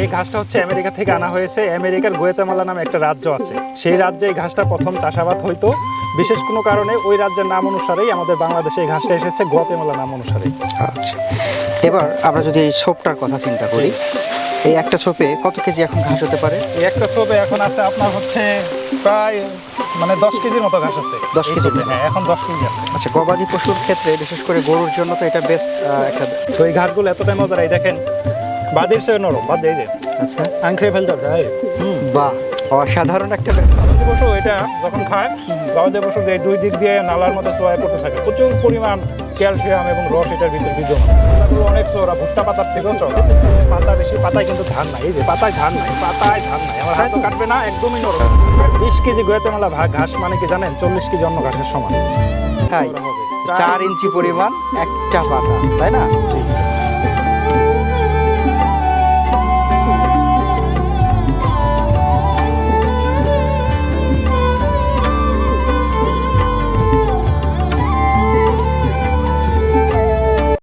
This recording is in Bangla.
এই ঘাসটা হচ্ছে আমেরিকা থেকে আনা হয়েছে। আমেরিকার গুয়াতেমালা নামে একটা রাজ্য আছে, সেই রাজ্যে এই ঘাসটা প্রথম চাষাবাদ হইতো। বিশেষ কোনো কারণে ওই রাজ্যের নাম অনুসারেই আমাদের বাংলাদেশে এই ঘাসটা এসেছে গুয়াতেমালা নাম অনুসারে। আচ্ছা, এবার আমরা যদি এই ছোপটার কথা চিন্তা করি, এই একটা ছোপে কত কেজি এখন ঘাস হতে পারে? এই একটা ছোপে এখন আছে আপনার হচ্ছে প্রায় 10 কেজির মতো ঘাস আছে। 10 কেজি? হ্যাঁ, এখন 10 কেজি আছে। আচ্ছা, গবাদি পশুর ক্ষেত্রে বিশেষ করে গরুর জন্য তো এটা বেস্ট একটা। তো এই ঘাসগুলো এতটাই মজার, এই দেখেন বাদের সে নরম, বাদ এই যে আচ্ছা, আংখে ফেলতে হয়। বাহ, অসাধারণ একটা গবাদি পশু এটা যখন খায়, গবাদি পশু দুই দিক দিয়ে নালার মতো চোয়া করতে থাকে, প্রচুর পরিমাণ ক্যালসিয়াম এবং রস এটার ভিতরে বিদ্যমান। তারপরে অনেক চোরা, ভুট্টা পাতার থেকেও চড়া। পাতা বেশি, পাতায় কিন্তু ধান নাই। এই যে পাতায় ধান নাই, পাতায় ধান নাই, আমার হাতও কাটবে না, একদমই নরম। 20 কেজি গুয়াতেমালা ঘাস মানে কি জানেন? 40 কেজি অন্য ঘাসের সমান। তাই 4 ইঞ্চি পরিমাণ একটা পাতা, তাই না?